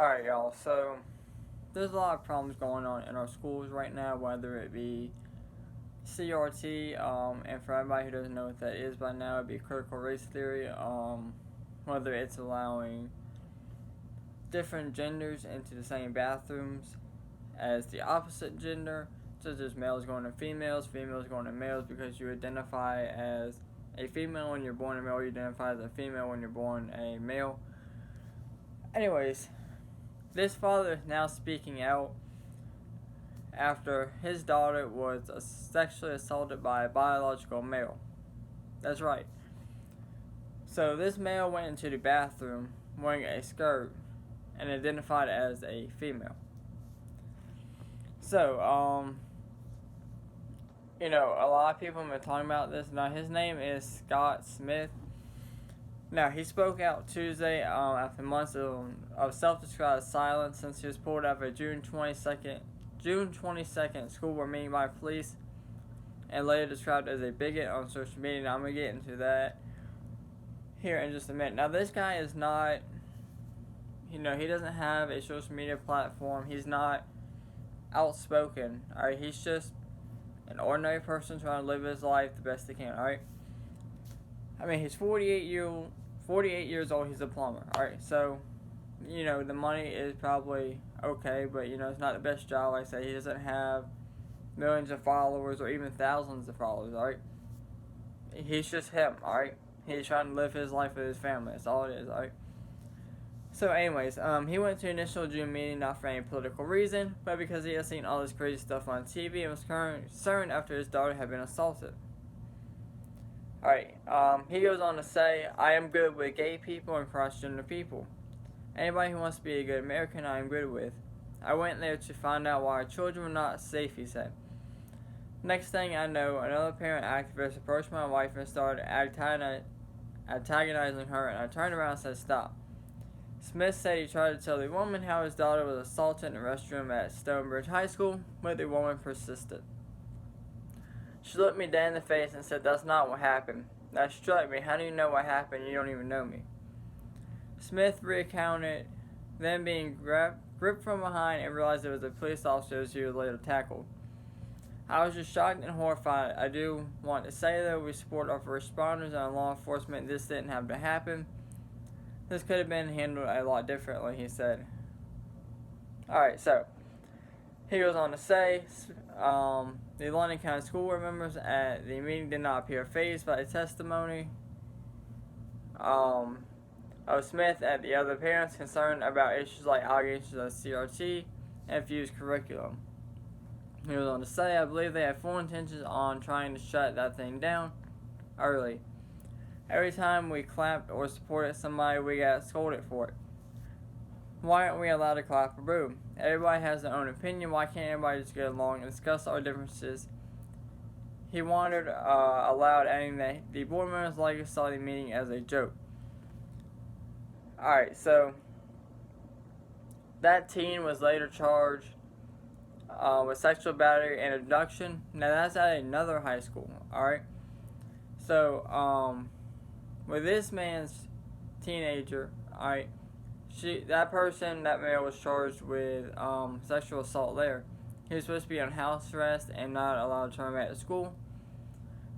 Alright, y'all, so there's a lot of problems going on in our schools right now, whether it be CRT, and for everybody who doesn't know what that is by now, it'd be critical race theory, whether it's allowing different genders into the same bathrooms as the opposite gender, such as males going to females, females going to males, because you identify as a female when you're born a male, you identify as a female when you're born a male. Anyways, this father is now speaking out after his daughter was sexually assaulted by a biological male. That's right. So this male went into the bathroom wearing a skirt and identified as a female. So, a lot of people have been talking about this. Now, his name is Scott Smith. Now, he spoke out Tuesday after months of self-described silence since he was pulled out of a June 22nd school board meeting by police and later described as a bigot on social media. Now, I'm going to get into that here in just a minute. Now, this guy is not, he doesn't have a social media platform. He's not outspoken, alright? He's just an ordinary person trying to live his life the best he can, alright? I mean, he's 48 years old, he's a plumber, alright? So, the money is probably okay, but, it's not the best job. Like I say, he doesn't have millions of followers or even thousands of followers, alright? He's just him, alright? He's trying to live his life with his family, that's all it is, alright? So anyways, he went to initial June meeting not for any political reason, but because he had seen all this crazy stuff on TV and was concerned after his daughter had been assaulted. Alright, he goes on to say, I am good with gay people and cross-gender people. Anybody who wants to be a good American, I am good with. I went there to find out why our children were not safe, he said. Next thing I know, another parent activist approached my wife and started antagonizing her, and I turned around and said, stop. Smith said he tried to tell the woman how his daughter was assaulted in the restroom at Stonebridge High School, but the woman persisted. She looked me dead in the face and said, that's not what happened. That struck me. How do you know what happened? You don't even know me. Smith recounted then being gripped from behind and realized it was a police officer she was later tackled. I was just shocked and horrified. I do want to say, though, we support our first responders and law enforcement. This didn't have to happen. This could have been handled a lot differently, he said. Alright, so he goes on to say, the London County School Board members at the meeting did not appear fazed by the testimony of Smith and the other parents concerned about issues like allegations of CRT and fused curriculum. He goes on to say, I believe they had full intentions on trying to shut that thing down early. Every time we clapped or supported somebody, we got scolded for it. Why aren't we allowed to clap or boo? Everybody has their own opinion. Why can't everybody just get along and discuss our differences? He wondered aloud, adding that the board members likely saw the meeting as a joke. Alright, so that teen was later charged with sexual battery and abduction. Now that's at another high school, alright? So, with this man's teenager, alright, that male was charged with sexual assault there. He was supposed to be on house arrest and not allowed to return back to school,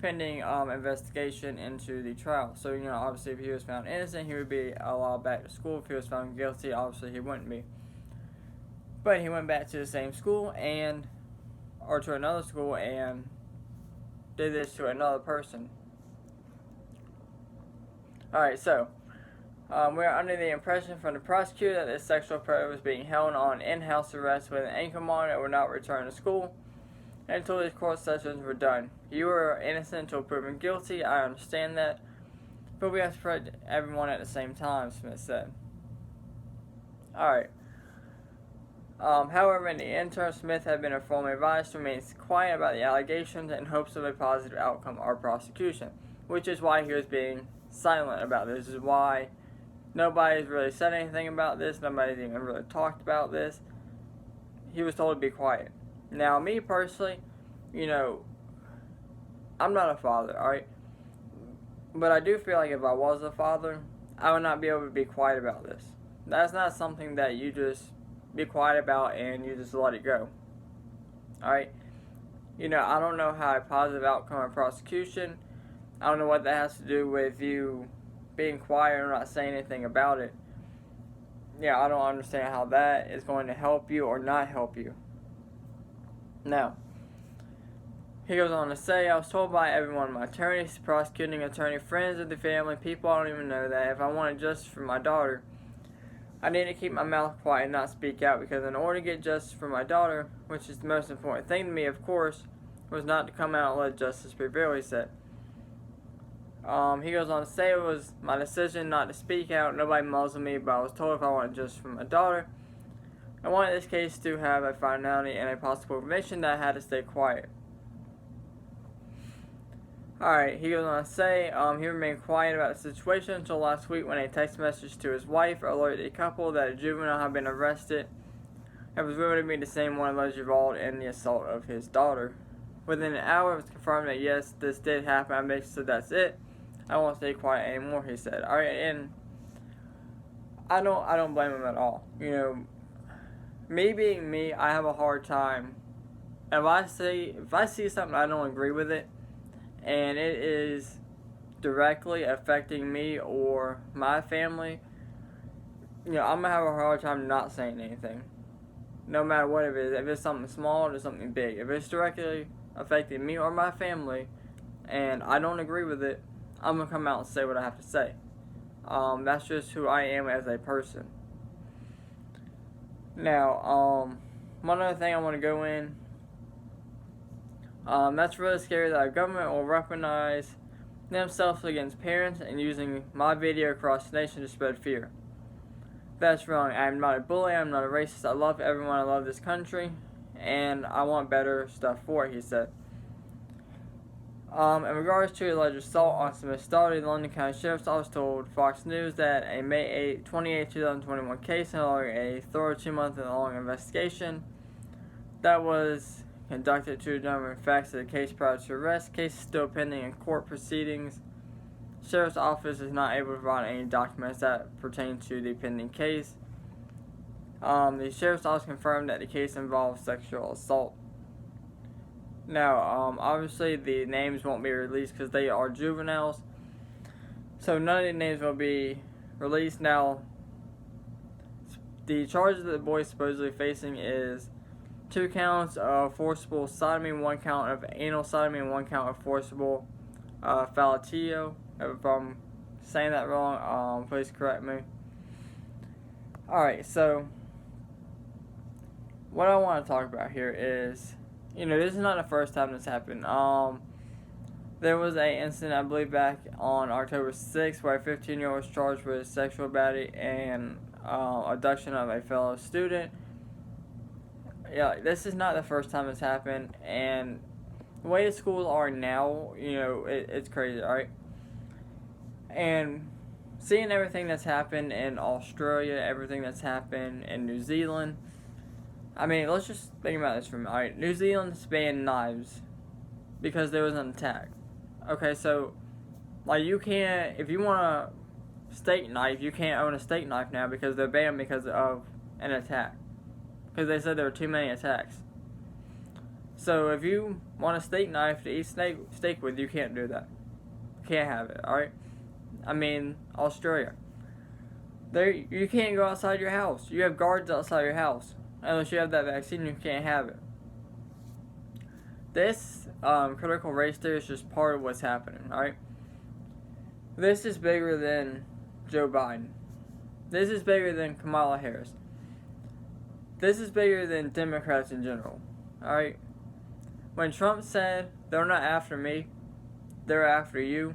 pending investigation into the trial. So, obviously if he was found innocent, he would be allowed back to school. If he was found guilty, obviously he wouldn't be. But he went back to the same school or to another school and did this to another person. Alright, so we are under the impression from the prosecutor that this sexual predator was being held on in-house arrest with an ankle monitor and would not return to school until these court sessions were done. You are innocent until proven guilty. I understand that, but we have to protect everyone at the same time, Smith said. Alright. However, in the interim, Smith had been informally advised to remain quiet about the allegations in hopes of a positive outcome or prosecution, which is why he was being silent about this. This is why nobody's really said anything about this. Nobody's even really talked about this. He was told to be quiet. Now, me personally, I'm not a father, alright? But I do feel like if I was a father, I would not be able to be quiet about this. That's not something that you just be quiet about and you just let it go. Alright? I don't know how a positive outcome of prosecution, I don't know what that has to do with you being quiet or not saying anything about it. I don't understand how that is going to help you or not help you. Now, he goes on to say, I was told by everyone, my attorneys, prosecuting attorney, friends of the family, people I don't even know, that if I wanted justice for my daughter, I need to keep my mouth quiet and not speak out, because in order to get justice for my daughter, which is the most important thing to me, of course, was not to come out and let justice prevail, he said. He goes on to say, it was my decision not to speak out. Nobody muzzled me, but I was told if I wanted justice for my daughter, I wanted this case to have a finality and a possible conviction, that I had to stay quiet. Alright, he goes on to say, he remained quiet about the situation until last week when a text message to his wife alerted the couple that a juvenile had been arrested. It was rumored to be the same one allegedly involved in the assault of his daughter. Within an hour, it was confirmed that yes, this did happen. I basically said, that's it. I won't stay quiet anymore, he said. Alright, and I don't blame him at all. Me being me, I have a hard time. If I see something I don't agree with it, and it is directly affecting me or my family, I'm gonna have a hard time not saying anything. No matter what it is. If it's something small or something big. If it's directly affecting me or my family, and I don't agree with it, I'm gonna come out and say what I have to say. That's just who I am as a person. Now, one other thing I want to go in. That's really scary that our government will weaponize themselves against parents and using my video across the nation to spread fear. That's wrong. I'm not a bully. I'm not a racist. I love everyone. I love this country. And I want better stuff for it, he said. In regards to alleged assault on Smith's daughter, the London County Sheriff's Office told Fox News that a May 28, 2021 case involving a thorough 2-month-long investigation that was conducted to determine facts of the case prior to arrest. Case is still pending in court proceedings. Sheriff's Office is not able to provide any documents that pertain to the pending case. The Sheriff's Office confirmed that the case involves sexual assault. Now, obviously the names won't be released because they are juveniles, so none of the names will be released. Now, the charges that the boy is supposedly facing is 2 counts of forcible sodomy, 1 count of anal sodomy, and 1 count of forcible fellatio. If I'm saying that wrong, please correct me. Alright, so what I want to talk about here is, this is not the first time this happened. There was an incident, I believe, back on October 6th where a 15-year-old was charged with sexual battery and abduction of a fellow student. This is not the first time it's happened, and the way the schools are now, it's crazy, alright? And seeing everything that's happened in Australia, everything that's happened in New Zealand, let's just think about this for a minute. Alright, New Zealand's banned knives because there was an attack. Okay, so, you can't, if you want a steak knife, you can't own a steak knife now because they're banned because of an attack. Because they said there were too many attacks. So if you want a steak knife to eat steak with, you can't do that. You can't have it, alright? Australia. You can't go outside your house. You have guards outside your house. Unless you have that vaccine, you can't have it. This critical race theory is just part of what's happening, alright? This is bigger than Joe Biden. This is bigger than Kamala Harris. This is bigger than Democrats in general, alright? When Trump said, they're not after me, they're after you,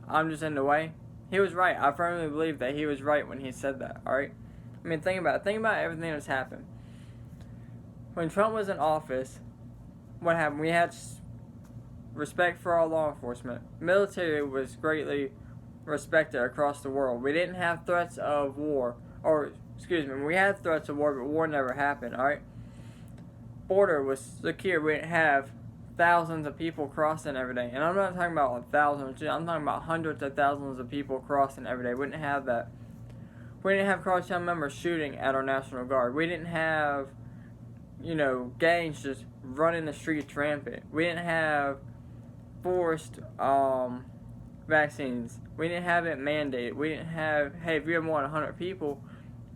I'm just in the way, he was right. I firmly believe that he was right when he said that, alright? Think about it. Think about everything that's happened. When Trump was in office, what happened? We had respect for our law enforcement. Military was greatly respected across the world. We didn't have threats of war, we had threats of war, but war never happened, alright? Border was secure. We didn't have thousands of people crossing every day. And I'm not talking about thousands, I'm talking about hundreds of thousands of people crossing every day. We didn't have that. We didn't have Crosstown members shooting at our National Guard. We didn't have, gangs just running the streets rampant. We didn't have forced vaccines. We didn't have it mandated. We didn't have, hey, if you have more than 100 people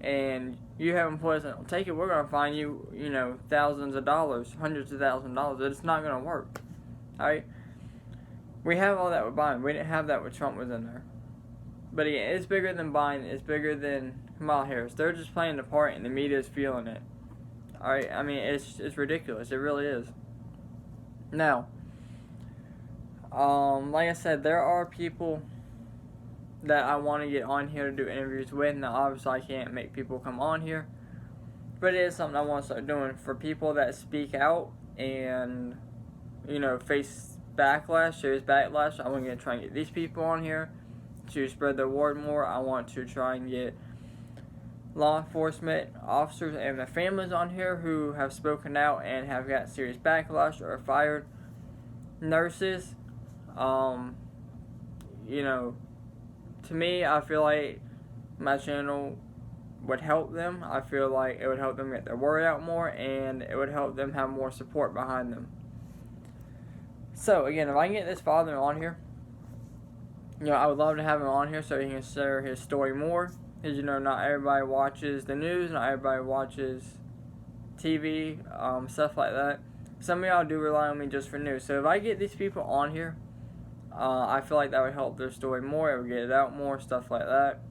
and you haven't poison, take it, we're going to fine you, thousands of dollars, hundreds of thousands of dollars. It's not going to work. Alright? We have all that with Biden. We didn't have that when Trump was in there. But again, it's bigger than Biden. It's bigger than Kamala Harris. They're just playing the part and the media is feeling it. Alright? I mean, it's ridiculous. It really is. Now, like I said, there are people that I want to get on here to do interviews with. Now, obviously, I can't make people come on here, but it is something I want to start doing for people that speak out and, face backlash, serious backlash. I want to try and get these people on here to spread the word more. I want to try and get law enforcement officers and their families on here who have spoken out and have got serious backlash or fired nurses. To me, I feel like my channel would help them. I feel like it would help them get their word out more, and it would help them have more support behind them. So, again, if I can get this father on here, I would love to have him on here so he can share his story more. Because, not everybody watches the news, not everybody watches TV, stuff like that. Some of y'all do rely on me just for news. So if I get these people on here, I feel like that would help their story more. It would get it out more, stuff like that.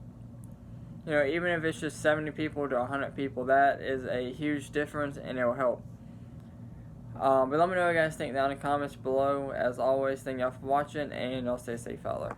Even if it's just 70 people to 100 people, that is a huge difference, and it will help. But let me know what you guys think down in the comments below. As always, thank y'all for watching, and y'all stay safe out there.